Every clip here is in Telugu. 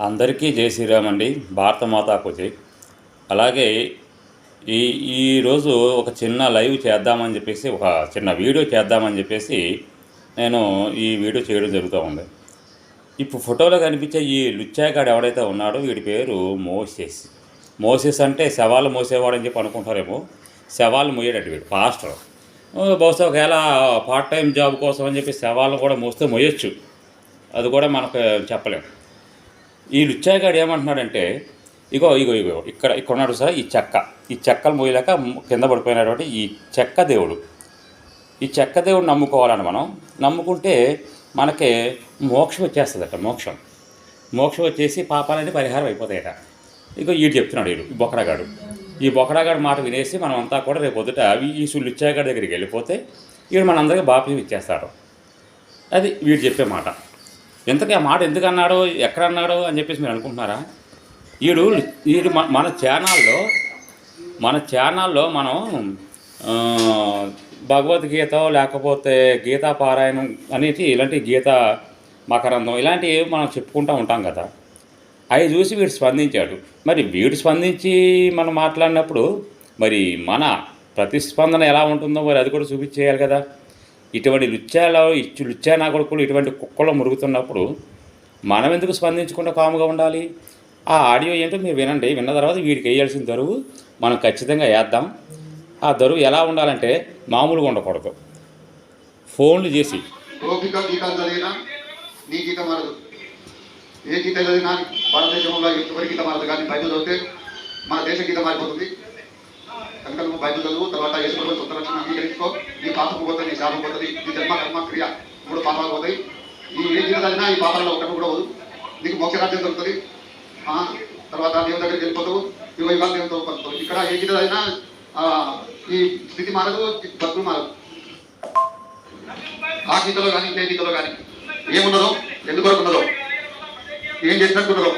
అందరికీ జై శ్రీరామ్ అండి. భారత మాతాకు జై. అలాగే ఈ ఈరోజు ఒక చిన్న లైవ్ చేద్దామని చెప్పేసి, ఒక చిన్న వీడియో చేద్దామని చెప్పేసి నేను ఈ వీడియో చేయడం జరుగుతూ ఉంది. ఇప్పుడు ఫోటోలో కనిపించే ఈ లుచ్చాగాడు ఎవడైతే ఉన్నాడో వీడి పేరు మోసెస్. మోసెస్ అంటే శవాలు మోసేవాడని చెప్పి అనుకుంటారేమో. శవాలు మోయేటట్టు వీడు పాస్టర్. బహుశా ఒకవేళ పార్ట్ టైం జాబ్ కోసం అని చెప్పి శవాలను కూడా మోస్తే మోయొచ్చు, అది కూడా మనకు చెప్పలేము. ఈ లుచ్చాగాడు ఏమంటున్నాడంటే, ఇగో ఇగో ఇగో ఇక్కడ ఉన్నాడు సార్, ఈ చెక్కలు మోయలేక కింద పడిపోయినటువంటి ఈ చెక్క దేవుడు. ఈ చెక్క దేవుడు నమ్ముకోవాలని మనం నమ్ముకుంటే మనకి మోక్షం వచ్చేస్తుందట. మోక్షం వచ్చేసి పాపాలన్నీ పరిహారం అయిపోతాయట. ఇగో వీడు చెప్తున్నాడు, వీడు ఈ బొకడాగాడు మాట వినేసి మనం అంతా కూడా రేపు పొద్దుట ఈ లుచ్చాగాడి దగ్గరికి వెళ్ళిపోతే వీడు మనందరికీ బాప్తిజం ఇచ్చేస్తాడు. అది వీడు చెప్పే మాట. ఇంతకీ ఆ మాట ఎందుకు అన్నాడో, ఎక్కడ అన్నాడో అని చెప్పేసి మీరు అనుకుంటున్నారా? వీడు మన ఛానల్లో మనం భగవద్గీత లేకపోతే గీతా పారాయణం అనేది, ఇలాంటి గీత మకరందం ఇలాంటివి మనం చెప్పుకుంటూ ఉంటాం కదా. అవి చూసి వీడు స్పందించాడు. మరి వీడు స్పందించి మనం మాట్లాడినప్పుడు మరి మన ప్రతిస్పందన ఎలా ఉంటుందో మరి అది కూడా చూపించేయాలి కదా. ఇటువంటి లుచ్చా నా కొడుకులు ఇటువంటి కుక్కలో మురుగుతున్నప్పుడు మనం ఎందుకు స్పందించకుండా కాముగా ఉండాలి? ఆ ఆడియో ఏంటో మీరు వినండి. విన్న తర్వాత వీడికి వేయాల్సిన దరువు మనం ఖచ్చితంగా వేద్దాం. ఆ దరువు ఎలా ఉండాలంటే మామూలుగా ఉండకూడదు. ఫోన్లు చేసి ఏ గీత చదివినా భారతదేశంలో ఎవరి గీత మారదు, కానీ బైబిల్ చదివితే మన దేశ గీత మారిపోతుంది. కనుక నువ్వు బైబిల్ చదువు, తర్వాత యేసుప్రభువు సొంత రక్షణ అంగీకరించుకో. నీ పాపం పోతుంది, నీ శాపం పోతుంది, నీ జన్మ కర్మ క్రియ 3 పాపాలు పోతాయి. ఈ ఏ గీత చదివినా ఈ పాపాలలో ఒకటి కూడా పోదు. నీకు మోక్షరాజ్యం దొరుకుతుంది. తర్వాత దేవుని దగ్గరికి వెళ్ళిపోతావు, ఇవాళ దేవునితో పడుతావు. ఇక్కడ ఏ గీత చదివినా ఈ స్థితి మారదు, భక్తులు మారదు. ఆ గీతలో కానీ ఇంకే గీతలో కానీ ఏమున్నదో, ఎందుకొరకు ఉన్నదో, ఏం చేసినట్టున్నారో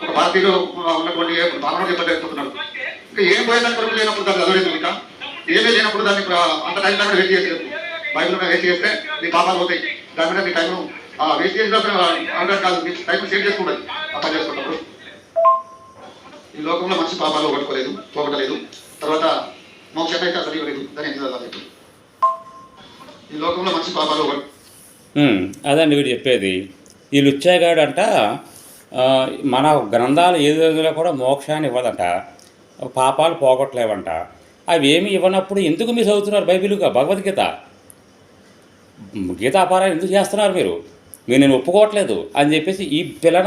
ఒక భారతీయులు ఉన్నటువంటి భావన చెప్పలేకపోతున్నాడు. ఇంకా ఏం పోయేదాన్ని కొరకు లేనప్పుడు దాన్ని చదవలేదు. ఇంకా ఏమీ లేనప్పుడు దాన్ని అంత టైం కూడా వేస్ట్ చేయలేదు. బైబిల్ వేస్ట్ చేస్తే నీ పాపాలు పోతాయి. దాని మీద నీ టైం వేస్ట్ చేసినప్పుడు కాదు, మీ టైం సేవ్ చేసుకుంటుంది. ఆ పని చేసుకుంటారు. ఈ లోకంలో మనిషి పాపాలు పోగొట్టలేదు. తర్వాత మోక్షం అయితే అసలు ఇవ్వలేదు. దాన్ని ఎందుకు చదవాలి? ఈ లోకంలో మనిషి పాపాలు అదండి వీడు చెప్పేది. ఈ లుచ్చాగాడు అంట మన గ్రంథాలు ఏదో కూడా మోక్షాన్ని ఇవ్వదంట, పాపాలు పోగొట్టలేవంట. అవి ఏమి ఇవ్వనప్పుడు ఎందుకు మీరు చదువుతున్నారు బైబిల్గా భగవద్గీత? గీతాపారాయణ ఎందుకు చేస్తున్నారు మీరు నేను ఒప్పుకోవట్లేదు అని చెప్పేసి ఈ పిల్ల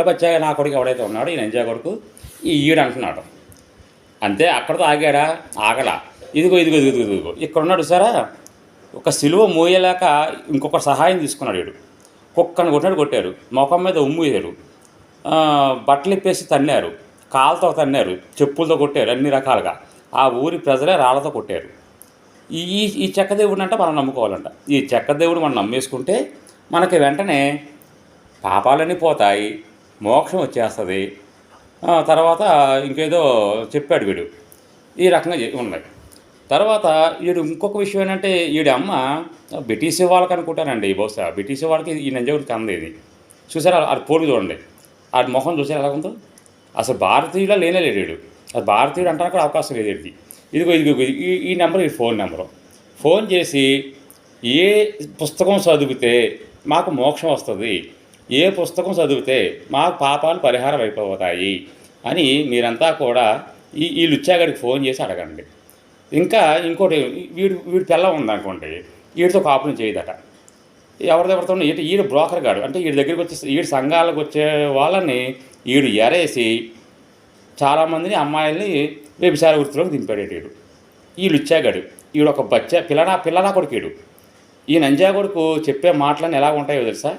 బచ్చాగా నా కొడుకు ఎవడైతే ఉన్నాడో, ఈ నంజా కొడుకు ఈడు అంటున్నాడు. అంతే, అక్కడతో ఆగడా. ఇదిగో ఇక్కడ ఉన్నాడు సారా, ఒక సిలువ మోయలేక ఇంకొక సహాయం తీసుకున్నాడు. వీడు కుక్కను కొట్టారు, ముఖం మీద ఉమ్ము వేశారు, బట్టలు ఇప్పేసి తన్నారు, కాళ్ళతో తన్నారు, చెప్పులతో కొట్టారు, అన్ని రకాలుగా. ఆ ఊరి ప్రజలే రాళ్ళతో కొట్టారు. ఈ చెక్క దేవుడిని అంటే మనం నమ్ముకోవాలంట. ఈ చెక్క దేవుడు మనం నమ్మేసుకుంటే మనకి వెంటనే పాపాలన్నీ పోతాయి, మోక్షం వచ్చేస్తుంది. తర్వాత ఇంకేదో చెప్పాడు వీడు. ఈ రకంగా ఉన్నాయి. తర్వాత వీడు ఇంకొక విషయం ఏంటంటే, వీడి అమ్మ బ్రిటిష్ వాళ్ళకి అనుకుంటానండి. బహుశా బ్రిటిష్ వాళ్ళకి ఈ నంజావుడికి అందేది. చూసారా అది పోటీ చూడండి, ఆ మొహం చూసారు ఎలా ఉందో. అసలు భారతీయులా లేడు వీడు. అది భారతీయుడు అంటానికి కూడా అవకాశం లేదు వీడికి. ఇదిగో ఈ నెంబర్, ఈ ఫోన్ నెంబరు. ఫోన్ చేసి ఏ పుస్తకం చదివితే మాకు మోక్షం వస్తుంది, ఏ పుస్తకం చదివితే మాకు పాపాలు పరిహారం అయిపోతాయి అని మీరంతా కూడా ఈ లుచ్చాగాడికి ఫోన్ చేసి అడగండి. ఇంకా ఇంకోటి, వీడి పిల్ల ఉందనుకోండి, వీడితో కాపురం చేయదట. ఎవరితో ఈడు బ్రోకర్ గాడు అంటే వీడి దగ్గరికి వచ్చే వీడి సంఘాలకు వచ్చే వాళ్ళని వీడు ఎరేసి చాలామందిని అమ్మాయిల్ని వ్యభిచార వృత్తిలోకి దింపాడేటి వీడు. ఈ లుచ్చాగాడు వీడు ఒక పిల్లనా కొడుకు వీడు. ఈ నంజా కొడుకు చెప్పే మాటలన్నీ ఎలా ఉంటాయో తెలుసా?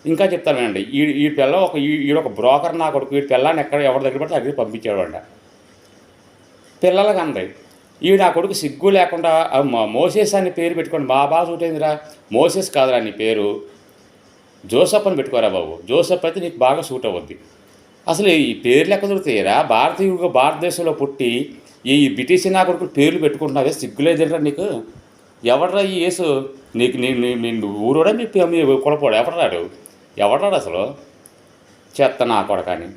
ఇంకా చెప్తాను వినండి. ఈ పిల్ల వీడొక బ్రోకర్ నా కొడుకు. వీడి పిల్లని ఎవరి దగ్గర పడితే దగ్గరికి పంపించాడు అంట. పిల్లలకి అంది. నా కొడుకు సిగ్గు లేకుండా మోసెస్ అని పేరు పెట్టుకోండి, బాగా సూట్ అయిందిరా. మోసెస్ కాదురా నీ పేరు, జోసఫ్ అని పెట్టుకోరా బాబు. జోసఫ్ అయితే నీకు బాగా సూట్ అవుద్ది. అసలు ఈ పేర్లు ఎక్కడ దొరుకుతాయిరా? భారతదేశంలో పుట్టి ఈ బ్రిటిష్ నా కొడుకు పేర్లు పెట్టుకుంటున్నావే, సిగ్గులేదురా నీకు? ఎవడరా ఈ యేసు? నీకు ఊరోడా మీ కులపోడా? ఎవడరాడు అసలు? చెత్త నా కొడకని.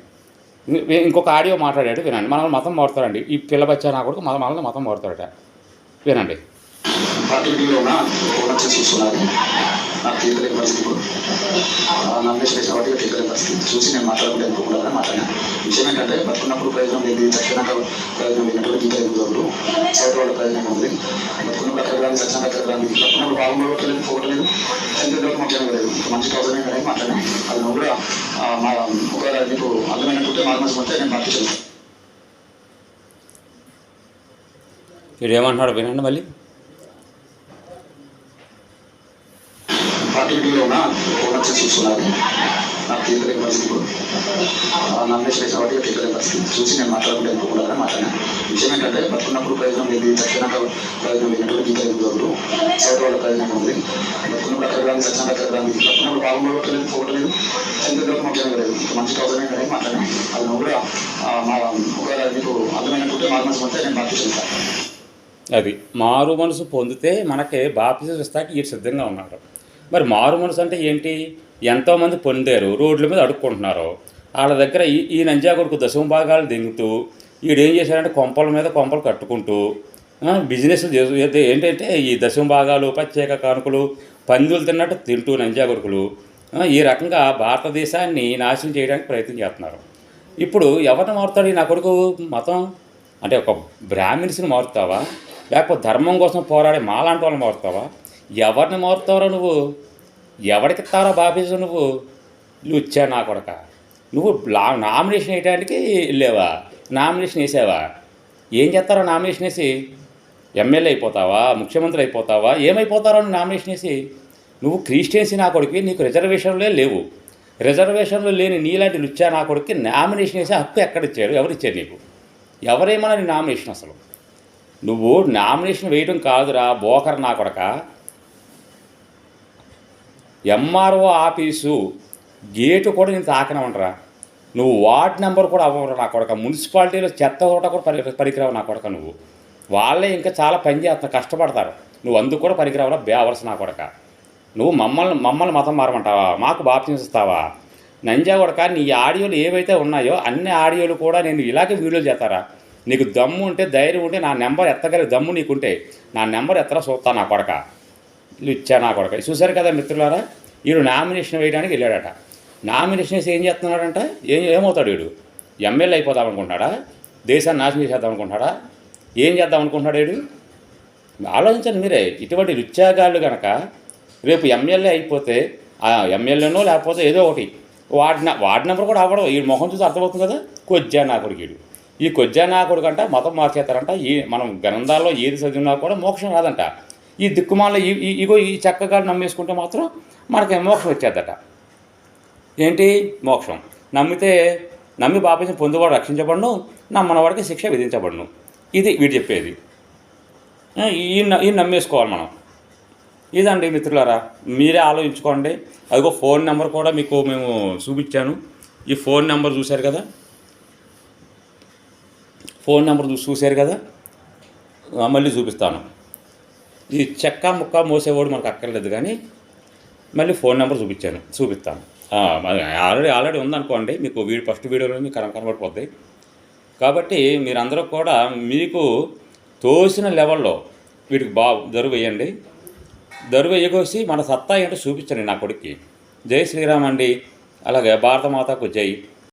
ఇంకొక ఆడియో మాట్లాడాడు వినండి. మనల్ని మతం మారుతాడండి ఈ పిల్ల బచ్చా నా కొడుకు మనల్ని మతం మారుతాడట వినండి. పార్టీలో ఉన్న చూస్తున్నారు నాకు తీర్చలేని పరిస్థితి ఇప్పుడు నామినేషన్ వేసిన వాటికి తీర్చలేని పరిస్థితి చూసి నేను మాట్లాడుకుంటే అనుకోకుండా మాట్లాడినా. విషయం ఏంటంటే బతుకున్నప్పుడు ప్రయోజనం లేదు, చచ్చినాక ప్రయోజనం లేనటువంటి గీత ఎదుగుదలు సైడ్ వాళ్ళ ప్రయోజనం ఉంది. బతుకున్నప్పుడు అక్కడ కానీ చచ్చినాక అక్కడ కానీ బతుకున్నప్పుడు బాగుండదు లేదు, పోవట్లేదు, చనిపోయేటప్పుడు మాట్లాడడం లేదు. మంచి అవసరమే కానీ మాట్లాడినా. అది నువ్వు కూడా మా ఒకవేళ నీకు అర్థమైనట్టుంటే మార్మల్స్ ఉంటే నేను పార్టీ చేస్తాను. వీడు ఏమంటున్నాడు వినండి మళ్ళీ. పార్టీలో ఉన్న చూస్తున్నారు నాకు తీర్చలేని పరిస్థితి ఇప్పుడు నామినేషన్ వేసిన వాటికి తీర్చలేని పరిస్థితి చూసి నేను మాట్లాడుకుంటే అనుకోకుండా మాట్లాడినా. విషయం ఏంటంటే బతుకున్నప్పుడు ప్రయోజనం లేదు, చచ్చినాక ప్రయోజనం లేనటువంటి గీత ఎదుగుదలు సైడ్ వాళ్ళ ప్రయోజనం ఉంది. బతుకున్నప్పుడు అక్కడ కానీ చచ్చినాక అక్కడ కానీ బతుకున్నప్పుడు బాగుండవట్లేదు, పోవట్లేదు, చనిపోయేటప్పుడు మాట్లాడడం లేదు. మంచి అవసరమే కానీ మాట్లాడినా. అది నువ్వు కూడా మా ఒకవేళ నీకు అర్థమైనట్టుంటే మార్మల్స్ ఉంటే నేను పార్టీ చేస్తాను. అది మారు మనసు పొందితే మనకి బాప్తిజం ఇస్తాకి ఈ సిద్ధంగా ఉన్నారు. మరి మారు మనసు అంటే ఏంటి? ఎంతోమంది పొందారు, రోడ్ల మీద అడుక్కుంటున్నారు. వాళ్ళ దగ్గర ఈ నంజా కొడుకు దశమ భాగాలు దింగుతూ వీడేం చేశారంటే కొంపల మీద కొంపలు కట్టుకుంటూ బిజినెస్ ఏంటంటే ఈ దశమ భాగాలు, ప్రత్యేక కానుకలు, పందులు తిన్నట్టు తింటూ నంజా కొడుకులు ఈ రకంగా భారతదేశాన్ని నాశనం చేయడానికి ప్రయత్నం చేస్తున్నారు. ఇప్పుడు ఎవరిని మారుతాడు నా కొడుకు? మతం అంటే ఒక బ్రాహ్మిన్స్ని మారుతావా, లేకపోతే ధర్మం కోసం పోరాడే మాలాంటి వాళ్ళని మారుతావా? ఎవరిని మారుతావరా నువ్వు? ఎవరికి ఇస్తావరా బాప్తిజం? నువ్వు ఇచ్చా నా కొడక. నువ్వు నామినేషన్ వేయడానికి వెళ్ళావా? నామినేషన్ వేసావా? ఏం చేస్తారో నామినేషన్ వేసి? ఎమ్మెల్యే అయిపోతావా? ముఖ్యమంత్రి అయిపోతావా? ఏమైపోతారో నామినేషన్ వేసి? నువ్వు క్రిస్టియన్సీ నా కొడుకు, నీకు రిజర్వేషన్లే లేవు. రిజర్వేషన్లు లేని నీలాంటి లుచ్చా నా కొడుకు నామినేషన్ వేసే హక్కు ఎక్కడిచ్చారు? ఎవరిచ్చారు నీకు? ఎవరేమన్నా నీ నామినేషన్? అసలు నువ్వు నామినేషన్ వేయడం కాదురా బోకర్ నా కొడక. ఎంఆర్ఓ ఆఫీసు గేటు కూడా నేను తాకనమంటరా. నువ్వు వార్డ్ నెంబర్ కూడా అవ్వరు నా కొడక. మున్సిపాలిటీలో చెత్త కూడా పనికిరావు నా కొడక. నువ్వు వాళ్ళే ఇంకా చాలా పని చేస్తున్నారు, కష్టపడతారు. నువ్వు అందుకు కూడా పనికిరావురా బేవర్స్ నా కొడక. నువ్వు మమ్మల్ని మతం మారమంటావా? మాకు బాప్తిజం ఇస్తావా? నంజా కొడక. నీ ఆడియోలు ఏవైతే ఉన్నాయో అన్ని ఆడియోలు కూడా నేను ఇలాగే వీడియోలు చేస్తారా? నీకు దమ్ము ఉంటే, ధైర్యం ఉంటే, నా నెంబర్ ఎత్తగలిగే దమ్ము నీకుంటే నా నెంబర్ ఎత్తరా చూస్తా నా కొడక. ఇచ్చా నా కొడక. చూశారు కదా మిత్రులారా, వీడు నామినేషన్ వేయడానికి వెళ్ళాడట. నామినేషన్ వేసి ఏం చేస్తున్నాడంట? ఏమవుతాడు వీడు? ఎమ్మెల్యే అయిపోదాం అనుకుంటాడా? దేశాన్ని నాశనం చేసేద్దాం అనుకుంటాడా? ఏం చేద్దాం అనుకుంటాడు వీడు? ఆలోచించండి మీరే. ఇటువంటి లుచ్చాగాళ్ళు కనుక రేపు ఎమ్మెల్యే అయిపోతే ఆ ఎమ్మెల్యేనో లేకపోతే ఏదో ఒకటి వార్డ్ నెంబర్ కూడా అవ్వడం. ఈ మొహం చూసి అర్థమవుతుంది కదా. కొజ్జా నా కొడుకు. ఈ కొజ్జా నా కొడుకు అంట మతం మార్చేస్తారంట. మనం గ్రంథాల్లో ఏది చదివినా కూడా మోక్షం రాదంట. ఈ దిక్కుమాల ఇగో ఈ చక్కగా నమ్మేసుకుంటే మాత్రం మనకి మోక్షం వచ్చేద్దట. ఏంటి మోక్షం? నమ్మి బాప్తిజం పొందేవాడు రక్షించబడును, నమ్మనవాడికి శిక్ష విధించబడును. ఇది వీడు చెప్పేది. ఈ నమ్మేసుకోవాలి మనం. ఇదండి మిత్రులారా, మీరే ఆలోచించుకోండి. అదిగో ఫోన్ నెంబర్ కూడా మీకు మేము చూపించాను. ఈ ఫోన్ నెంబర్ చూశారు కదా, మళ్ళీ చూపిస్తాను. ఈ చెక్క ముక్క మోసేవాడు మనకు అక్కర్లేదు కానీ మళ్ళీ ఫోన్ నెంబర్ చూపిస్తాను. ఆల్రెడీ ఉందనుకోండి, మీకు ఫస్ట్ వీడియోలో మీకు కనబడిపోద్ది. కాబట్టి మీరందరూ కూడా మీకు తోసిన లెవెల్లో వీటికి దరువు వేయండి. దరువు వేయకోసి మన సత్తా ఏంటో చూపించండి నా కొడుక్కి. జై శ్రీరామ్ అండి. అలాగే భారతమాతకు జై.